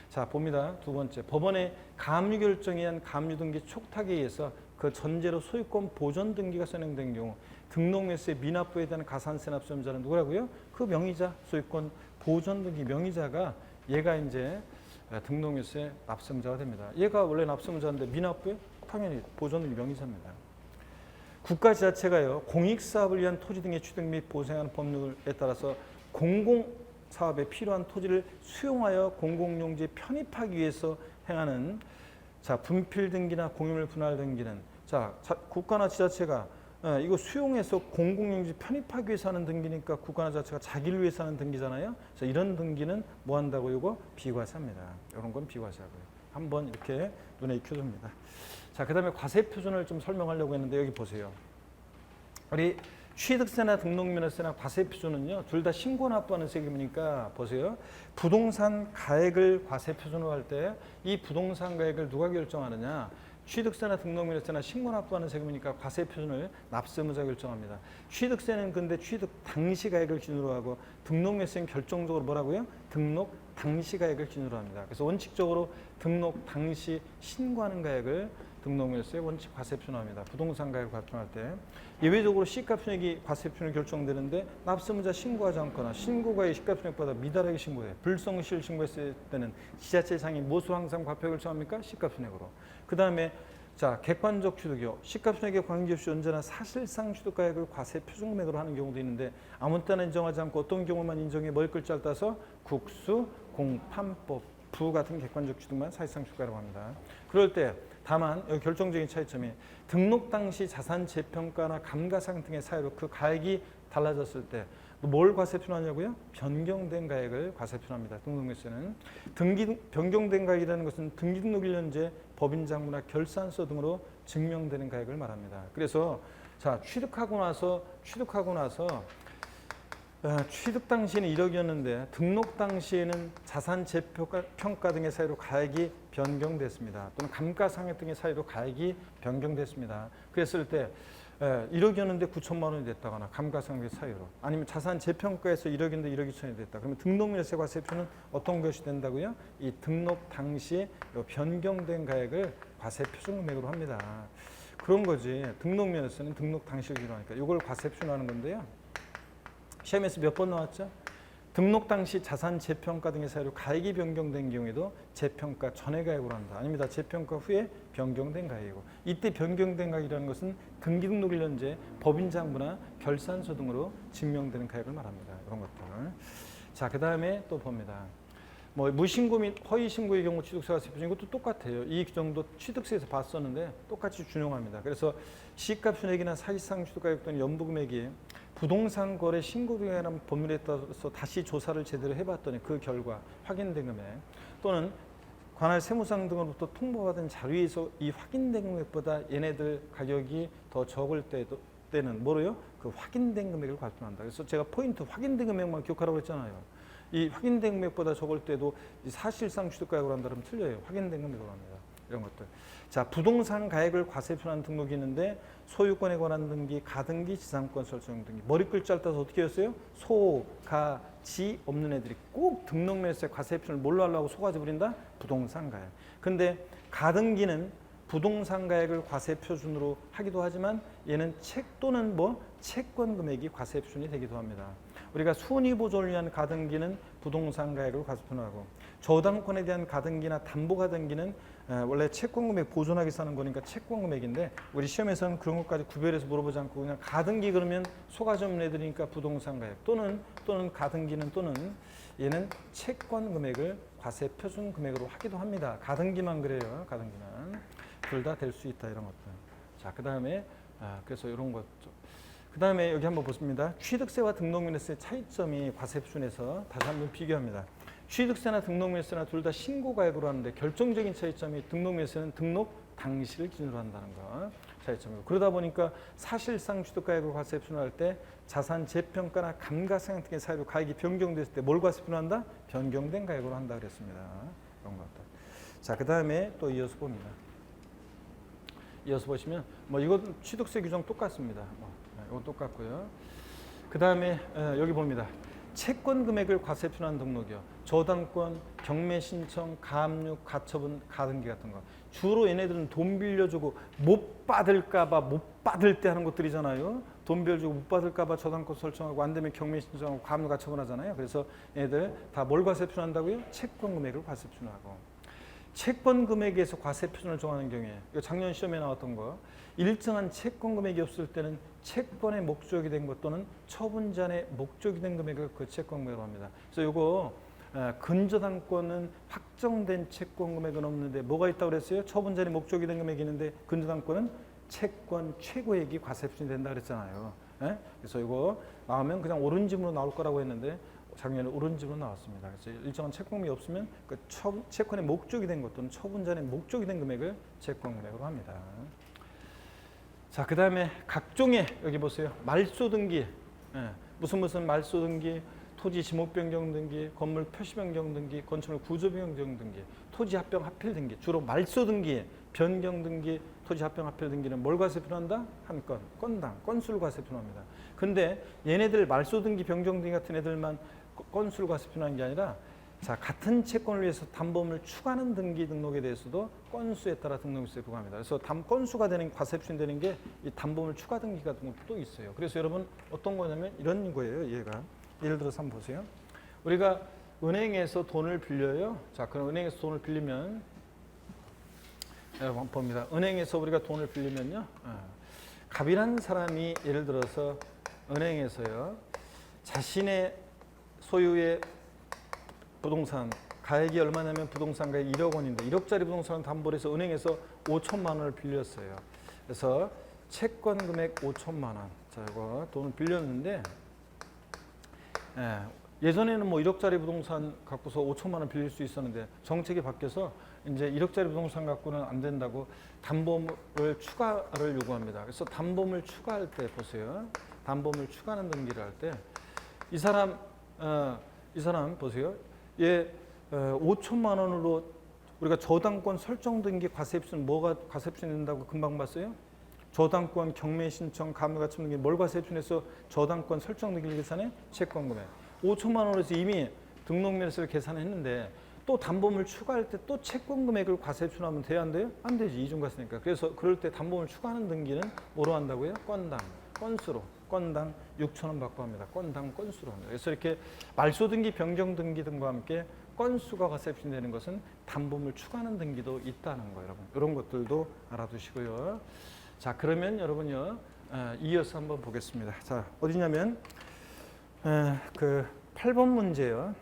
자 봅니다. 두 번째 법원의 가압류 결정에 의한 가압류 등기 촉탁에 의해서 그 전제로 소유권 보존 등기가 선행된 경우 등록면세 미납부에 대한 가산세 납세무자는 누구라고요? 그 명의자 소유권 보존 등기 명의자가 얘가 이제 등록면세 납세무자가 됩니다. 얘가 원래 납세무자인데 미납부에 당연히 보존등기 명의자입니다. 국가지자체가요 공익사업을 위한 토지 등의 취득 및 보생하는 법률에 따라서 공공사업에 필요한 토지를 수용하여 공공용지에 편입하기 위해서 행하는 자 분필 등기나 공유물 분할 등기는 자 국가나 지자체가 이거 수용해서 공공용지 편입하기 위해서 하는 등기니까 국가나 지자체가 자기를 위해서 하는 등기잖아요. 그래서 이런 등기는 뭐 한다고 이거 비과세합니다. 이런 건 비과세하고요. 한번 이렇게 눈에 익혀줍니다. 자, 그 다음에 과세표준을 좀 설명하려고 했는데 여기 보세요. 우리 취득세나 등록면허세나 과세표준은요. 둘 다 신고 납부하는 세금이니까 보세요. 부동산 가액을 과세표준으로 할 때 이 부동산 가액을 누가 결정하느냐. 취득세나 등록면허세나 신고 납부하는 세금이니까 과세표준을 납세무자가 결정합니다. 취득세는 근데 취득 당시 가액을 기준으로 하고 등록면허세는 결정적으로 뭐라고요? 등록 당시 가액을 기준으로 합니다. 그래서 원칙적으로 등록 당시 신고하는 가액을 등록면세의 원칙 과세표준화입니다. 부동산 가액을 과세표준화할 때 예외적으로 시가총액이 과세표준이 결정되는데 납세문자 신고하지 않거나 신고가액 시가총액보다 미달하게 신고해 불성실 신고했을 때는 지자체장이 무엇으로 항상 과표 결정합니까? 시가총액으로. 그 다음에 자, 객관적 취득이요. 시가총액에 관계없이 언제나 사실상 취득가액을 과세표준금액으로 하는 경우도 있는데 아무 때나 인정하지 않고 어떤 경우만 인정해 머리 글자를 따서 국수, 공판법, 부 같은 객관적 취득만 사실상 취득가액이라고 합니다. 그럴 때 다만 여기 결정적인 차이점이 등록 당시 자산 재평가나 감가상 등의 사유로 그 가액이 달라졌을 때 뭘 과세표준하냐고요? 변경된 가액을 과세표준합니다. 등록명세는 변경된 가액이라는 것은 등기등록 1년제 법인장부나 결산서 등으로 증명되는 가액을 말합니다. 그래서 자 취득하고 나서 취득 당시에는 1억이었는데 등록 당시에는 자산 재평가 등의 사유로 가액이 변경됐습니다. 또는 감가상각 등의 사유로 가액이 변경됐습니다. 그랬을 때 1억이었는데 9천만 원이 됐다거나 감가상각의 사유로 아니면 자산 재평가에서 1억인데 1억 2천이 됐다. 그러면 등록면세 과세표는 어떤 것이 된다고요? 이 등록 당시에 변경된 가액을 과세표준금액으로 합니다. 그런 거지. 등록면세는 등록 당시를 기록하니까 이걸 과세표준하는 건데요. 시험에서 몇 번 나왔죠? 등록 당시 자산 재평가 등의 사유로 가액이 변경된 경우에도 재평가 전의 가액으로 한다. 아닙니다. 재평가 후에 변경된 가액이고 이때 변경된 가액이라는 것은 등기등록 1년제 법인장부나 결산서 등으로 증명되는 가액을 말합니다. 이런 것들. 자, 그 다음에 또 봅니다. 뭐 무신고 및 허위신고의 경우 취득세 과세표준 이것도 똑같아요. 이 규정도 취득세에서 봤었는데 똑같이 준용합니다. 그래서 시가총액이나 사실상 취득가액 또는 연부금액이 부동산 거래 신고 등에 관한 법률에 따라서 다시 조사를 제대로 해봤더니 그 결과 확인된 금액 또는 관할 세무상 등으로부터 통보받은 자료에서 이 확인된 금액보다 얘네들 가격이 더 적을 때는 뭐로요? 그 확인된 금액을 과세한다. 그래서 제가 포인트 확인된 금액만 기억하라고 했잖아요. 이 확인된 금액보다 적을 때도 사실상 취득가액으로 한다면 틀려요. 확인된 금액으로 합니다. 이런 것들. 자, 부동산 가액을 과세표준하는 등록이 있는데 소유권에 관한 등기, 가등기, 지상권 설정 등기. 머리 글자를 따서 어떻게 했어요? 소, 가, 지 없는 애들이 꼭 등록면세 과세표준을 뭘로 하려고 소가지 부린다? 부동산 가액. 근데 가등기는 부동산 가액을 과세표준으로 하기도 하지만 얘는 책 또는 채권 금액이 과세표준이 되기도 합니다. 우리가 순위보존을 위한 가등기는 부동산 가액을 과세표준하고 저당권에 대한 가등기나 담보가등기는 원래 채권 금액 보존하기 위해서 하는 거니까 채권 금액인데 우리 시험에서는 그런 것까지 구별해서 물어보지 않고 그냥 가등기 그러면 소가지 없는 애들이니까 부동산 가액 또는 가등기는 또는 얘는 채권 금액을 과세표준 금액으로 하기도 합니다. 가등기만 그래요. 가등기는 둘 다 될 수 있다 이런 것들. 자, 그 다음에 그래서 이런 것. 그 다음에 여기 한번 보십니다. 취득세와 등록면세의 차이점이 과세표준에서 다시 한번 비교합니다. 취득세나 등록면세나 둘 다 신고가액으로 하는데 결정적인 차이점이 등록면세는 등록 당시를 기준으로 한다는 거 차이점이고 그러다 보니까 사실상 취득가액을 과세표준할 때 자산 재평가나 감가상각 등의 사유로 가액이 변경됐을 때 뭘 과세표준한다? 변경된 가액으로 한다 그랬습니다. 이런 것들. 자, 그 다음에 또 이어서 봅니다. 이어서 보시면 이건 취득세 규정 똑같습니다. 이건 똑같고요. 그 다음에 여기 봅니다. 채권 금액을 과세표준한 등록이요. 저당권, 경매 신청, 가압류, 가처분, 가등기 같은 거. 주로 얘네들은 돈 빌려주고 못 받을까봐 못 받을 때 하는 것들이잖아요. 돈 빌려주고 못 받을까봐 저당권 설정하고 안 되면 경매 신청하고 가압류, 가처분 하잖아요. 그래서 얘네들 다 뭘 과세표준한다고요? 채권 금액을 과세표준하고. 채권 금액에서 과세표준을 정하는 경우에 이거 작년 시험에 나왔던 거 일정한 채권 금액이 없을 때는 채권의 목적이 된 것 또는 처분자의 목적이 된 금액을 그 채권 금액으로 합니다. 그래서 이거 근저당권은 확정된 채권 금액은 없는데 뭐가 있다고 그랬어요? 처분자의 목적이 된 금액이 있는데 근저당권은 채권 최고액이 과세표준이 된다 그랬잖아요. 그래서 이거 나오면 그냥 옳은 지문으로 나올 거라고 했는데 작년에 옳은 지문으로 나왔습니다. 그래서 일정한 채권금이 없으면 그 채권의 목적이 된 것 또는 처분자의 목적이 된 금액을 채권 금액으로 합니다. 자, 그 다음에 각종의 여기 보세요. 말소 등기, 무슨 말소 등기, 토지 지목 변경 등기, 건물 표시 변경 등기, 건축물 구조 변경 등기, 토지 합병 합필 등기. 주로 말소 등기, 변경 등기, 토지 합병 합필 등기는 뭘 과세표준한다? 한 건, 건당, 건수를 과세표준합니다. 근데 얘네들 말소 등기, 변경 등기 같은 애들만 건수를 과세표준하는 게 아니라 자, 같은 채권을 위해서 담보물을 추가하는 등기 등록에 대해서도 건수에 따라 등록세에 부과합니다. 그래서 건수가 되는 과세표준이 되는 게 이 담보물 추가 등기 같은 것도 있어요. 그래서 여러분 어떤 거냐면 이런 거예요. 얘가 예를 들어서 한번 보세요. 우리가 은행에서 돈을 빌려요. 자, 그럼 은행에서 돈을 빌리면 여러분 봅니다. 은행에서 우리가 돈을 빌리면요. 갑이라는 사람이 예를 들어서 은행에서요. 자신의 소유의 부동산 가액이 얼마냐면 부동산 가액 1억 원인데 1억짜리 부동산을 담보로 해서 은행에서 5천만 원을 빌렸어요. 그래서 채권 금액 5천만 원. 자, 이거 돈을 빌렸는데 예전에는 뭐 1억짜리 부동산 갖고서 5천만 원 빌릴 수 있었는데 정책이 바뀌어서 이제 1억짜리 부동산 갖고는 안 된다고 담보물 추가를 요구합니다. 그래서 담보물 추가할 때 보세요. 담보물 추가하는 등기를 할 때 이 사람 보세요. 얘 5천만 원으로 우리가 저당권 설정 등기 과세표준 뭐가 과세표준 된다고 금방 봤어요? 저당권 경매 신청 가물가치 등기 뭘 과세표준해서 저당권 설정 등기를 계산해? 채권 금액 5천만 원에서 이미 등록면세를 계산했는데 또 담보물 추가할 때 또 채권 금액을 과세표준하면 돼야 안 돼요? 안 되지 이중과세니까. 그래서 그럴 때 담보물 추가하는 등기는 뭐로 한다고요? 건당 건수로 건당 6천 원 받고 합니다. 건당 건수로 합니다. 그래서 이렇게 말소 등기, 변경 등기 등과 함께 건수가 과세표준 되는 것은 담보물 추가하는 등기도 있다는 거예요, 여러분. 이런 것들도 알아두시고요. 자, 그러면 여러분요, 이어서 한번 보겠습니다. 자, 어디냐면 그 8번 문제요.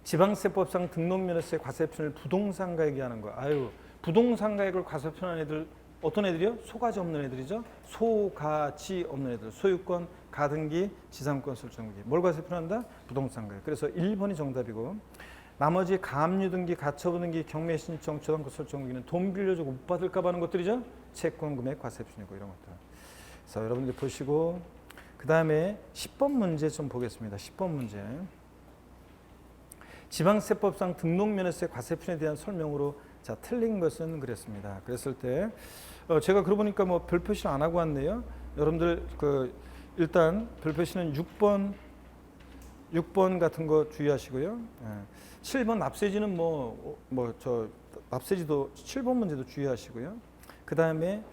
지방세법상 등록면허세 과세표준을 부동산 가액에 하는 거. 아유, 부동산 가액을 과세표준하는 애들 어떤 애들이요? 소가지 없는 애들이죠. 소가지 없는 애들. 소유권, 가등기, 지상권 설정기. 뭘 과세표준한다? 부동산 가액. 그래서 1번이 정답이고 나머지 가압류 등기, 가처분 등기, 경매 신청, 저당권 설정기는 돈 빌려주고 못 받을까 봐 하는 것들이죠. 채권 금액 과세표준이고 이런 것들. 그래서 여러분들 보시고 그 다음에 10번 문제 좀 보겠습니다. 10번 문제. 지방세법상 등록면허세 과세표준에 대한 설명으로 자, 틀린 것은 그랬습니다. 그랬을 때 제가 그러고 보니까 뭐 별표시를 안 하고 왔네요. 여러분들 일단 별표시는 6번 같은 거 주의하시고요. 7번 납세지는 납세지도 7번 문제도 주의하시고요. 그 다음에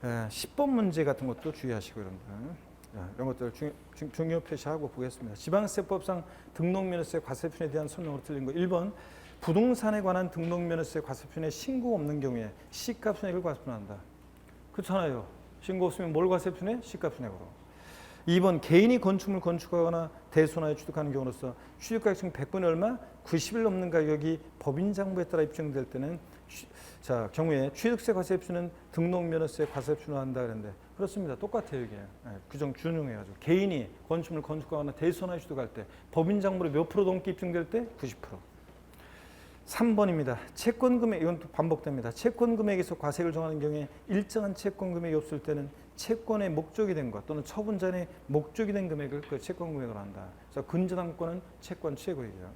10번 문제 같은 것도 주의하시고 여러분들. 이런 것들 중요 표시하고 보겠습니다. 지방세법상 등록면허세 과세표준에 대한 설명으로 틀린 거 1번 부동산에 관한 등록면허세 과세표준에 신고 없는 경우에 시가 순액을 과세표준한다. 그렇잖아요. 신고 없으면 뭘 과세표준해? 시가 순액으로. 2번 개인이 건축물 건축하거나 대손하여 취득하는 경우로서 취득가액 중 100분의 얼마? 90일 넘는 가격이 법인장부에 따라 입증될 때는 경우에 취득세 과세표준은 등록면허세 과세표준을 한다 그랬는데 그렇습니다. 똑같아요 이게. 규정 준용해가지고 개인이 건축물 건축하거나 대손하여 취득할 때 법인장부로 몇 프로 넘게 입증될 때? 90%. 3번입니다. 채권 금액, 이건 또 반복됩니다. 채권 금액에서 과세를 정하는 경우에 일정한 채권 금액이 없을 때는 채권의 목적이 된 것 또는 처분자의 목적이 된 금액을 그 채권 금액으로 한다. 그래서 근저당권은 채권 최고이고요.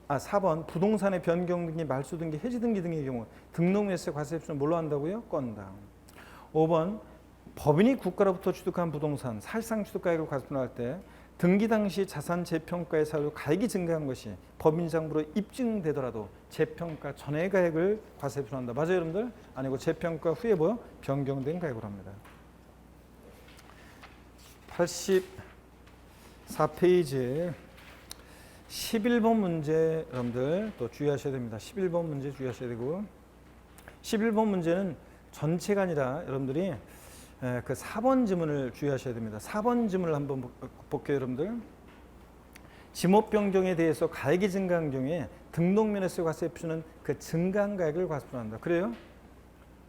4번 부동산의 변경 등기, 말소 등기, 해지 등기 등의 경우 등록면허세 과세표준을 뭘로 한다고요? 건당. 5번 법인이 국가로부터 취득한 부동산 사실상 취득가액을 과세표준할 때 등기 당시 자산 재평가의 사유로 가액이 증가한 것이 법인장부로 입증되더라도 재평가 전의 가액을 과세표준한다. 맞아요, 여러분들? 아니고 재평가 후에 변경된 가액으로 합니다. 84페이지 11번 문제 여러분들 또 주의하셔야 됩니다. 11번 문제 주의하셔야 되고 11번 문제는 전체가 아니라 여러분들이 그 4번 지문을 주의하셔야 됩니다. 4번 지문을 한번 볼게요, 여러분들. 지목 변경에 대해서 가액이 증가한 경우에 등록면허세 과세표준은 그 증가한 가액을 과세표준한다. 그래요?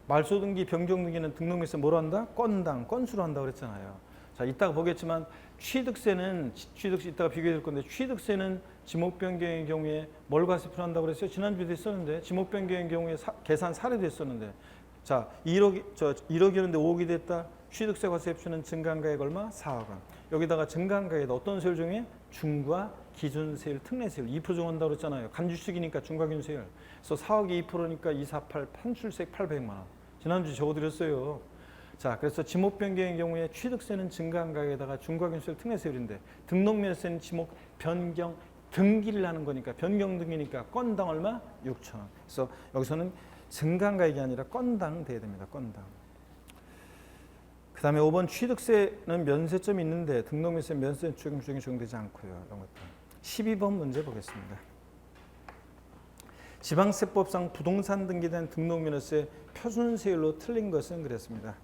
말소 등기, 변경 등기는 등록면허세 뭐로 한다? 건당, 건수로 한다고 그랬잖아요. 자, 이따가 보겠지만 취득세 이따가 비교해 줄 건데 취득세는 지목 변경의 경우에 뭘 과세표준한다고 그랬어요? 지난주에도 했었는데 지목 변경의 경우에 계산 사례도 했었는데 자, 1억이었는데 5억이 됐다. 취득세 과세표준은 증가한 가액 얼마? 4억 원. 여기다가 증가한 가액에 어떤 세율 중에 중과 기준세율, 특례세율 2% 정한다고 그랬잖아요. 간주식이니까 중과 기준세율. 그래서 4억이 2%니까 248 판출세 800만 원. 지난주 적어드렸어요. 자, 그래서 지목 변경의 경우에 취득세는 증가한 가액에다가 중과 기준세율, 특례세율인데 등록면허세는 지목 변경 등기를 하는 거니까 변경 등기니까 건당 얼마? 6,000원. 그래서 여기서는 증강가액이 아니라 건당 돼야 됩니다. 건당. 그 다음에 5번 취득세는 면세점이 있는데 등록면세 면세 추경 중에 적용되지 않고요. 이런 것들. 12번 문제 보겠습니다. 지방세법상 부동산 등기에 대한 등록면허세 표준세율로 틀린 것은 그랬습니다.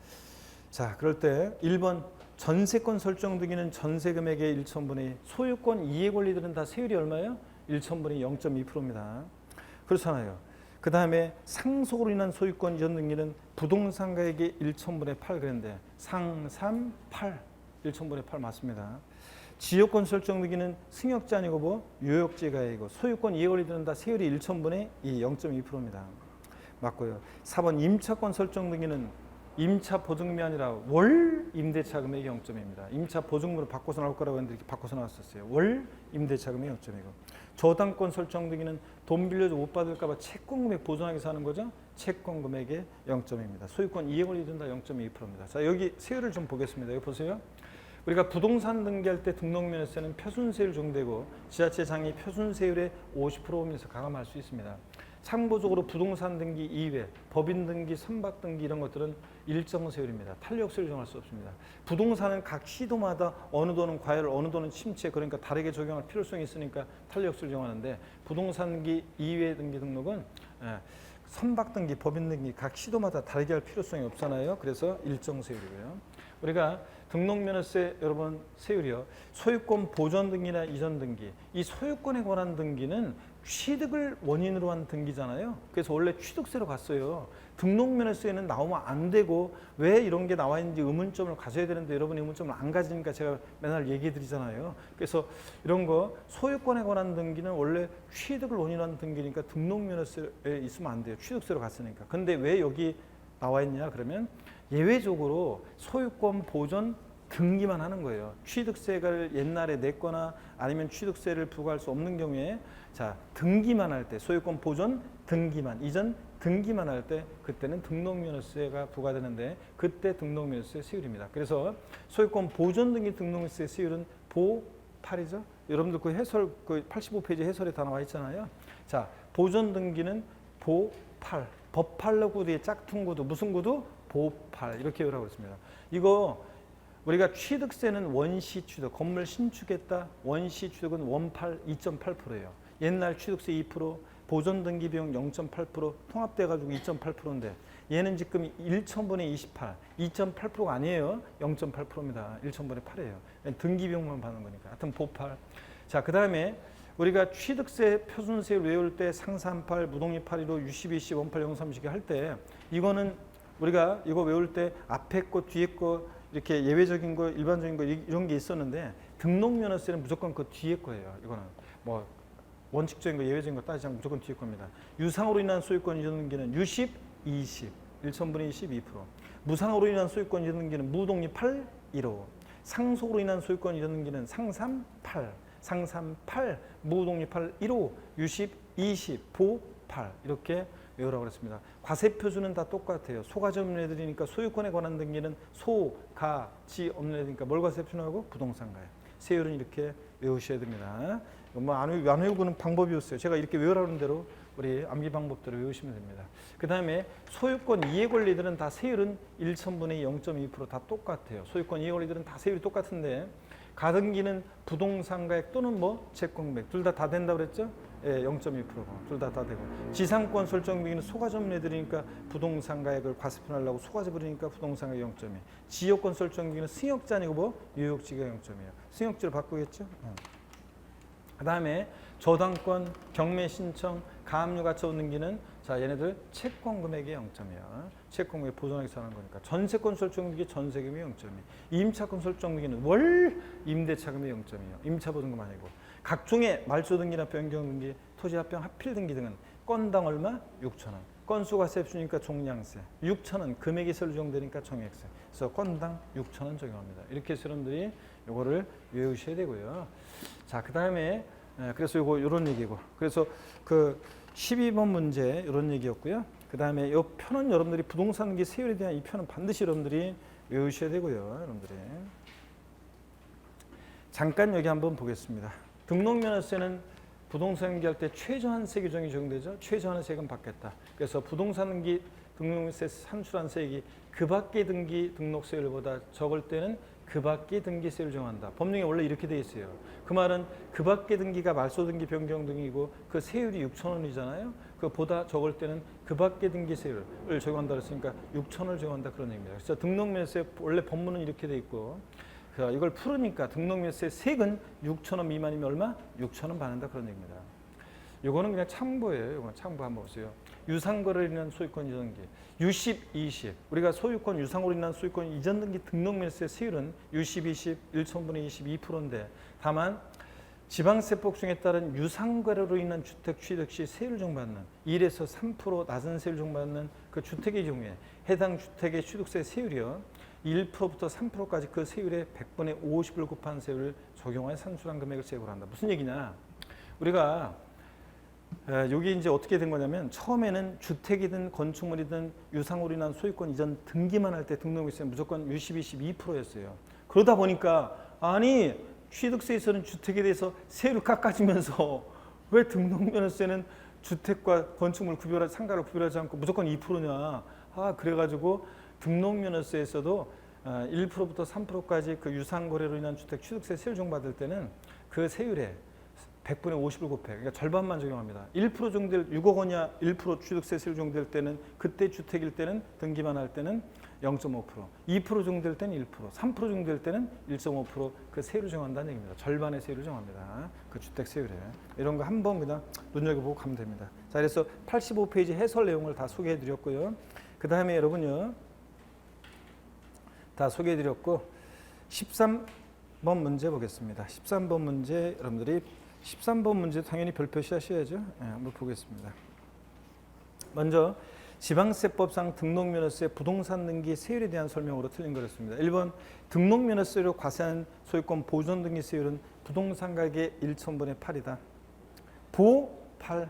자, 그럴 때 1번 전세권 설정 등기는 전세금액의 1,000분의 2, 소유권 이해 권리들은 다 세율이 얼마예요? 1,000분의 0.2%입니다. 그렇잖아요. 그 다음에 상속으로 인한 소유권 이전 등기는 부동산 가액의 1,000분의 8 그랬는데 상, 3, 8, 1,000분의 8 맞습니다. 지역권 설정 등기는 승역지 아니고 뭐 유역지 가액이고 소유권 이해 권리들은 다 세율이 1,000분의 2, 0.2%입니다. 맞고요. 4번 임차권 설정 등기는 임차 보증금이 아니라 월 임대차 금액이 0점입니다. 임차 보증금으로 바꿔서 나올 거라고 했는데 이렇게 바꿔서 나왔었어요. 월 임대차 금액이 0점이고 저당권 설정 등기는 돈 빌려줘 못 받을까 봐 채권 금액 보존하기 위해서 하는 거죠. 채권 금액의 0점입니다. 소유권 이해 권리들은 다 0.2%입니다. 자, 여기 세율을 좀 보겠습니다. 여기 보세요. 우리가 부동산 등기할 때 등록면허세는 표준세율 적용되고 지자체장이 표준세율의 50%면서 가감할 수 있습니다. 참고적으로 부동산 등기 이외, 법인 등기, 선박 등기 이런 것들은 일정 세율입니다. 탄력세율 정할 수 없습니다. 부동산은 각 시도마다 어느 도는 과열, 어느 도는 침체, 그러니까 다르게 적용할 필요성이 있으니까 탄력세율 정하는데 부동산 등기 이외 등기 등록은 선박 등기, 법인 등기 각 시도마다 다르게 할 필요성이 없잖아요. 그래서 일정 세율이고요. 우리가 등록면허세 여러분 세율이요. 소유권 보존 등기나 이전 등기. 이 소유권에 관한 등기는 취득을 원인으로 한 등기잖아요. 그래서 원래 취득세로 갔어요. 등록면허세는 나오면 안 되고 왜 이런 게 나와 있는지 의문점을 가져야 되는데 여러분이 의문점을 안 가지니까 제가 맨날 얘기해 드리잖아요. 그래서 이런 거 소유권에 관한 등기는 원래 취득을 원인으로 한 등기니까 등록면허세에 있으면 안 돼요. 취득세로 갔으니까. 근데 왜 여기 나와 있냐 그러면 예외적으로 소유권 보존 등기만 하는 거예요. 취득세를 옛날에 냈거나 아니면 취득세를 부과할 수 없는 경우에 자 등기만 할 때 소유권 보존 등기만 이전 등기만 할 때 그때는 등록면허세가 부과되는데 그때 등록면허세 세율입니다. 그래서 소유권 보존 등기 등록면허세 세율은 보8이죠. 여러분들 그 해설 그 85페이지 해설에 다 나와 있잖아요. 자 보존 등기는 보8 법팔로 구두의 짝퉁 구두 무슨 구두? 보8 이렇게 외우라고 했습니다. 이거 우리가 취득세는 원시 취득, 건물 신축했다. 원시 취득은 원팔 2.8%예요. 옛날 취득세 2%, 보존 등기 비용 0.8%, 통합돼 가지고 2.8%인데 얘는 지금 1,000분의 28, 2.8%가 아니에요. 0.8%입니다. 1,000분의 8이에요. 등기 비용만 받는 거니까. 하여튼 보8. 자, 그다음에 우리가 취득세 표준세율 외울 때 상산팔, 무동리 815, 유시비시, 원팔, 영삼식이 할 때 이거는 우리가 이거 외울 때 앞에 거, 뒤에 거 이렇게 예외적인 거, 일반적인 거 이런 게 있었는데 등록면허세는 무조건 그 뒤에 거예요. 이거는 뭐 원칙적인 거, 예외적인 거 따지지 않고 무조건 뒤에 겁니다. 유상으로 인한 소유권 이전 등기는 유십, 20, 1,000분의 12%. 무상으로 인한 소유권 이전 등기는 무동리 8, 15. 상속으로 인한 소유권 이전 등기는 상삼, 8. 상삼 8, 무동리 8, 15, 유십 20, 보 8 이렇게 외우라고 그랬습니다. 과세표준은 다 똑같아요. 소가지 없는 애들이니까 소유권에 관한 등기는 소, 가, 지 없는 애들이니까 뭘 과세표준하고 부동산가요. 세율은 이렇게 외우셔야 됩니다. 뭐 안 외우고는 방법이었어요. 제가 이렇게 외우라는 대로 우리 암기 방법대로 외우시면 됩니다. 그 다음에 소유권 이해 권리들은 다 세율은 1,000분의 0.2%다 똑같아요. 소유권 이해 권리들은 다 세율이 똑같은데 가등기는 부동산가액 또는 뭐 채권금액 둘 다 된다고 그랬죠? 예, 0.2%고 둘 다 되고 지상권 설정 등기는 소가지 없는 애들이니까 부동산가액을 과세표하려고 소가지 부리니까 부동산가액 0.2. 지역권 설정 등기는 승역지 아니고 뭐 유역지가 0.2예요. 승역지로 바꾸겠죠? 그 다음에 저당권, 경매 신청, 가압류 가처분 등기는 자 얘네들 채권 금액이 0.이야. 채권 금액 보존하기 위해서 하는 거니까. 전세권 설정 등기 전세금이 0.2. 임차권 설정 등기는 월 임대차금이 0.2요. 임차 보증금 아니고. 각종의 말소 등기나 변경 등기, 토지 합병 합필 등기 등은 건당 얼마? 6,000원. 건수가 세수니까 종량세. 6,000원 금액이 설정되니까 정액세. 그래서 건당 6,000원 적용합니다. 이렇게 해서 여러분들이 요거를 외우셔야 되고요. 자, 그다음에 그래서 요런 얘기고. 그래서 그 12번 문제 이런 얘기였고요. 그다음에 이 표는 여러분들이 부동산 등기 세율에 대한 이 표는 반드시 여러분들이 외우셔야 되고요. 여러분들이 잠깐 여기 한번 보겠습니다. 등록면허세는 부동산 등기할 때 최저한세 규정이 적용되죠. 최저한세금 받겠다. 그래서 부동산 등기 등록세 산출한 세액이 그 밖의 등기 등록세율보다 적을 때는 그 밖의 등기세율을 정한다. 법령에 원래 이렇게 돼 있어요. 그 말은 그 밖의 등기가 말소 등기 변경 등이고 그 세율이 6,000원이잖아요. 그보다 적을 때는 그 밖의 등기세율을 적용한다 그랬으니까 6,000원을 적용한다 그런 얘기입니다. 그래서 등록면세 원래 법문은 이렇게 돼 있고 이걸 풀으니까 등록면세 세액은 6,000원 미만이면 얼마? 6,000원 받는다 그런 얘기입니다. 이거는 그냥 참고예요. 이거 참고 한번 보세요. 유상거래로 인한 소유권 이전 등기. U10, 20. 우리가 소유권 유상으로 인한 소유권 이전 등기 등록면세 세율은 U10, 20, 1천분의 20, 2%인데 다만 지방세법 중에 따른 유상거래로 인한 주택 취득 시 세율을 정받는 1에서 3% 낮은 세율을 정받는 그 주택의 경우에 해당 주택의 취득세 세율이요. 1%부터 3%까지 그 세율의 100분의 50을 곱한 세율을 적용하여 산출한 금액을 세액으로 한다. 무슨 얘기냐? 우리가 여기 이제 어떻게 된 거냐면 처음에는 주택이든 건축물이든 유상으로 인한 소유권 이전 등기만 할 때 등록세는 무조건 U10, 20, 2%였어요. 그러다 보니까 아니 취득세에서는 주택에 대해서 세율을 깎아주면서 왜 등록면허세는 주택과 건축물 구별하지 상가를 구별하지 않고 무조건 2%냐? 그래가지고 등록면허세에서도 1%부터 3%까지 그 유상거래로 인한 주택 취득세 세율 적용받을 때는 그 세율에 100분의 50을 곱해. 그러니까 절반만 적용합니다. 1% 정도될 6억 원이야 1% 취득세 세율 정도될 때는 그때 주택일 때는 등기만 할 때는 0.5%, 2% 정도 될 때는 1%, 3% 정도 될 때는 1.5%그 세율을 정한다는 얘기입니다. 절반의 세율을 정합니다. 그 주택 세율에. 이런 거 한번 그냥 눈여겨보고 가면 됩니다. 자, 그래서 85페이지 해설 내용을 다 소개해 드렸고요. 그 다음에 여러분요. 다 소개해 드렸고 13번 문제 보겠습니다. 13번 문제 여러분들이 13번 문제 당연히 별표시 하셔야죠. 네, 한번 보겠습니다. 먼저 지방세법상 등록면허세 부동산 등기 세율에 대한 설명으로 틀린 거였습니다. 1번 등록면허세로 과세한 소유권 보존 등기 세율은 부동산 가격의 1,000분의 8이다. 보 8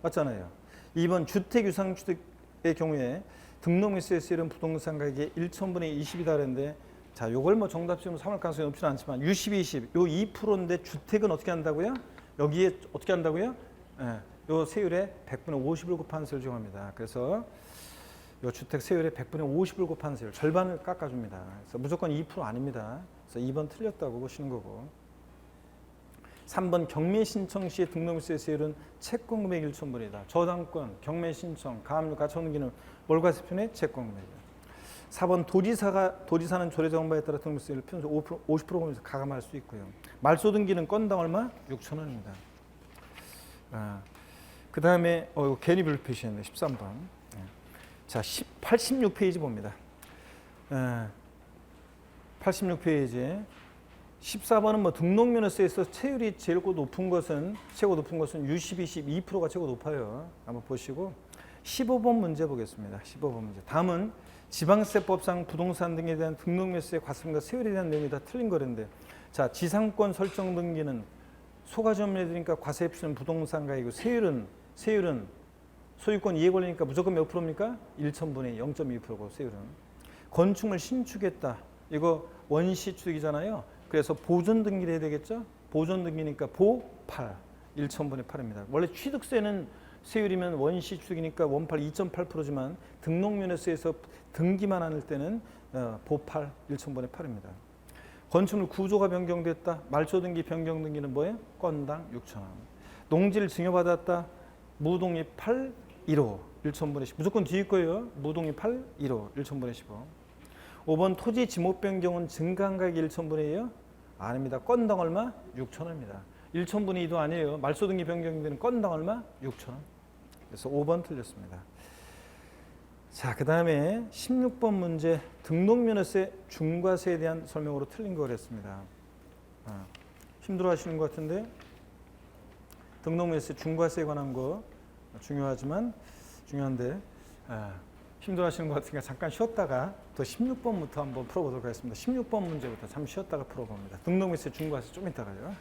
맞잖아요. 2번 주택 유상 취득의 경우에 등록면허세 세율은 부동산 가격의 1,000분의 20이다 그랬는데 자, 요걸 뭐 정답지으로 삼을 가능성이 높지는 않지만 U10, 20, 요 2%인데 주택은 어떻게 한다고요? 여기에 어떻게 한다고요? 요 세율에 100분의 50을 곱한 세율을 적용합니다. 그래서 요 주택 세율에 100분의 50을 곱한 세율 절반을 깎아줍니다. 그래서 무조건 2% 아닙니다. 그래서 2번 틀렸다고 보시는 거고. 3번 경매 신청 시의 등록세 세율은 채권 금액 1,000분이다. 저당권, 경매 신청, 가압류, 가처분기는 뭘 과세표현해? 채권 금액이다. 4번 도지사는 조례 정바에 따라 등록세율을 50% 보면서 가감할 수 있고요. 말소 등기는 건당 얼마? 6,000원입니다. 그 다음에 괜히 별표 표시했네. 13번. 자, 86페이지 봅니다. 86페이지 14번은 뭐 등록면허세에서 세율이 최고 높은 것은 U10, 20, 2%가 최고 높아요. 한번 보시고 15번 문제 보겠습니다. 15번 문제. 다음은 지방세법상 부동산 등에 대한 등록면허세 과세금과 세율에 대한 내용이 다 틀린 거랬는데 자, 지상권 설정 등기는 소가점유되니까 과세 표시는 부동산 가격이고 세율은 소유권 이해 권리니까 무조건 몇 프로입니까? 1,000분의 0.2%고 세율은. 건축물 신축했다. 이거 원시 취득이잖아요. 그래서 보존 등기를 해야 되겠죠? 보존 등기니까 보 8, 1,000분의 8입니다. 원래 취득세는 세율이면 원시 취득이니까 원팔 2.8%지만 등록면허세에서 등기만 할 때는 보 8, 1,000분의 8입니다. 건축물 구조가 변경됐다. 말소 등기 변경 등기는 뭐예요? 건당 6,000원. 농지를 증여받았다. 무동이 8, 1호, 1,000분의 10. 무조건 뒤일 거예요. 무동이 8, 1호, 1,000분의 15. 5번 토지 지목 변경은 증가한 가격이 1,000분의 2요? 아닙니다. 건당 얼마? 6,000원입니다. 1,000분의 2도 아니에요. 말소 등기 변경되는 건당 얼마? 6,000원. 그래서 5번 틀렸습니다. 자, 그 다음에 16번 문제 등록면허세 중과세에 대한 설명으로 틀린 거 그랬습니다. 힘들어 하시는 것 같은데 등록면허세 중과세에 관한 거 중요한데 힘들어 하시는 것 같으니까 잠깐 쉬었다가 또 16번부터 한번 풀어보도록 하겠습니다. 16번 문제부터 잠시 쉬었다가 풀어봅니다. 등록면허세 중과세 좀 이따가요.